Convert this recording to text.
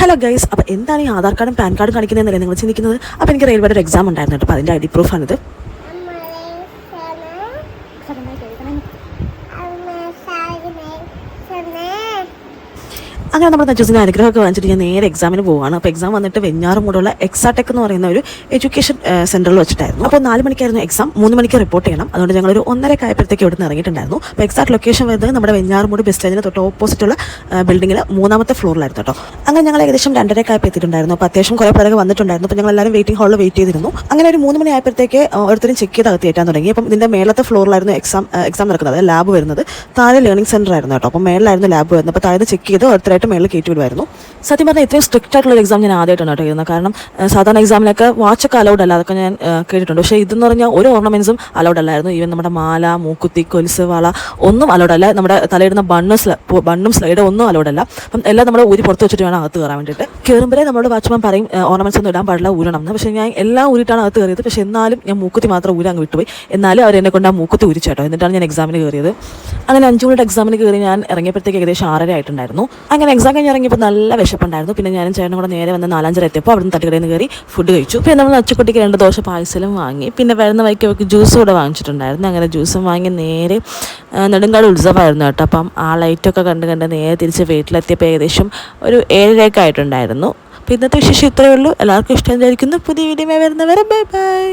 Hello guys, അപ്പോൾ എന്താണ് ഈ ആധാർ കാർഡും പാൻ കാർഡും കാണിക്കുന്നതെന്നല്ലേ നിങ്ങൾ ചിന്തിക്കുന്നത്? അപ്പോൾ എനിക്ക് റെയിൽവേയുടെ ഒരു എക്സാം ഉണ്ടായിരുന്നു കേട്ടോ. അപ്പോൾ അതിൻ്റെ ID പ്രൂഫാണിത്. അങ്ങനെ നമ്മുടെ നജൂസിന് അനുഗ്രഹമൊക്കെ വാങ്ങിച്ചിട്ട് ഞാൻ നേരെ എക്സാമിന് പോവുകയാണ്. അപ്പോൾ എക്സാം വന്നിട്ട് വെഞ്ഞാറുമൂടുള്ള എക്സാടെക് എന്ന് പറയുന്ന ഒരു എഡ്യൂക്കേഷൻ സെൻറ്ററിൽ വെച്ചിട്ടായിരുന്നു. അപ്പോൾ 4 മണിക്കായിരുന്നു എക്സാം, 3 മണിക്ക് റിപ്പോർട്ട് ചെയ്യണം. അതുകൊണ്ട് ഞങ്ങളൊരു 1:30 ആയപ്പോഴത്തേക്ക് ഇവിടെ നിന്ന് ഇറങ്ങിയിട്ടുണ്ടായിരുന്നു. അപ്പോൾ എക്സാക്ട് ലൊക്കേഷൻ വരുന്നത് നമ്മുടെ വെഞ്ഞാറുമൂട് ബസ് സ്റ്റേജിന് തൊട്ട് ഓപ്പോസിറ്റുള്ള ബിൽഡിങ്ങിൽ 3ാമത്തെ ഫ്ലോറിലായിരുന്നു കേട്ടോ. അങ്ങനെ ഞങ്ങൾ ഏകദേശം 2:30 ആയപ്പോൾ എത്തിയിട്ടുണ്ടായിരുന്നു. അപ്പോൾ അത്യാവശ്യം കുറേ പേരൊക്കെ വന്നിട്ടുണ്ടായിരുന്നു. അപ്പോൾ ഞങ്ങൾ എല്ലാവരും വെയിറ്റിംഗ് ഹാളിൽ വെയിറ്റ് ചെയ്തിരുന്നു. അങ്ങനെ ഒരു 3 മണി ആയപ്പോഴത്തേക്ക് ഓരോരുത്തരും ചെക്ക് ചെയ്ത് അകത്ത് കയറ്റാൻ തുടങ്ങി. അപ്പം ഇതിൻ്റെ മേളത്തെ ഫ്ലോറിലായിരുന്നു എക്സാം നടക്കുന്നത്, ലാബ് വരുന്നത്. താഴെ ലേണിംഗ് സെൻറ്റർ ആയിരുന്നു കേട്ടോ. അപ്പോൾ മേളിലായിരുന്നു ലാബ് വരുന്നത്. അപ്പോൾ താഴെ ചെക്ക് ചെയ്ത് ഓരോരുത്തരായിട്ട് മേളിൽ കയറ്റി വിടുമായിരുന്നു. സത്യം പറഞ്ഞാൽ ഇത്രയും സ്ട്രിക്റ്റ് ആയിട്ടുള്ള എക്സാം ഞാൻ ആദ്യമായിട്ടാണ് കേട്ടോ ചെയ്യുന്നത്. കാരണം സാധാരണ എക്സാമിലൊക്കെ വാച്ചൊക്കെ അലൗഡ് അല്ല, അതൊക്കെ ഞാൻ കേട്ടിട്ടുണ്ട്. പക്ഷേ ഇതെന്ന് പറഞ്ഞാൽ ഒരു ഓർണമെൻറ്റ്സും അലൗഡ് അല്ലായിരുന്നു. ഈവൻ നമ്മുടെ മാല, മൂക്കുത്തി, കൊലുസ്, വള ഒന്നും അലൗഡ് അല്ല. നമ്മുടെ തലയിടുന്ന ബണ്ണും സ്ലൈഡും ഒന്നും അലൗഡ് അല്ല. അപ്പം എല്ലാം നമ്മൾ ഊരി പുറത്ത് വെച്ചിട്ട് വേണം അകത്ത് കയറാൻ വേണ്ടിയിട്ട്. കയറുമ്പോഴേ നമ്മുടെ വാച്ച്മാൻ പറയും ഓർണമെൻറ്റ്സ് ഒന്നും ഇടാൻ പാടില്ല, ഊരണം എന്ന്. പക്ഷേ ഞാൻ എല്ലാം ഊരിട്ടാണ് അകത്ത് കയറിയത്. പക്ഷേ എന്നാലും ഞാൻ മൂക്കുത്തി മാത്രം ഊരി അങ്ങ് വിട്ടുപോയി. എന്നാലും അവർ എന്നെ കൊണ്ട് ആ മൂക്കുത്തി ഊരിച്ചു കേട്ടോ. എന്നിട്ടാണ് ഞാൻ എക്സാമിന് കയറിയത്. അങ്ങനെ 5 മണിയുടെ എക്സാമിന് കയറി ഞാൻ ഇറങ്ങിയപ്പോഴത്തേക്ക് ഏകദേശം 6:30 ആയിട്ടുണ്ടായിരുന്നു. അങ്ങനെ എക്സാം കഴിഞ്ഞ് ഇറങ്ങിയപ്പോൾ നല്ല വിശപ്പുണ്ടായിരുന്നു. പിന്നെ ഞാനും ചേട്ടനും കൂടെ നേരെ വന്ന് 4:05 എത്തിയപ്പോൾ അവിടെ നിന്ന് തട്ടുകടയിൽ നിന്ന് കയറി ഫുഡ് കഴിച്ചു. പിന്നെ നമ്മൾ അച്ചക്കുട്ടിക്ക് 2 ദോശ പാഴ്സലും വാങ്ങി. പിന്നെ വരുന്ന വഴിക്ക് അവർക്ക് ജ്യൂസ് കൂടെ വാങ്ങിച്ചിട്ടുണ്ടായിരുന്നു. അങ്ങനെ ജ്യൂസും വാങ്ങി നേരെ നെടുങ്കാട് ഉത്സവമായിരുന്നു കേട്ടോ. അപ്പം ആ ലൈറ്റൊക്കെ കണ്ട് നേരെ തിരിച്ച് വീട്ടിലെത്തിയപ്പോൾ ഏകദേശം ഒരു 7:30 ആയിട്ടുണ്ടായിരുന്നു. അപ്പോൾ ഇന്നത്തെ വിശേഷം ഇത്രയേ ഉള്ളൂ. എല്ലാവർക്കും ഇഷ്ടം വിചാരിക്കുന്നു. പുതിയ വീഡിയോ വരുന്നവരെ ബൈ ബൈ.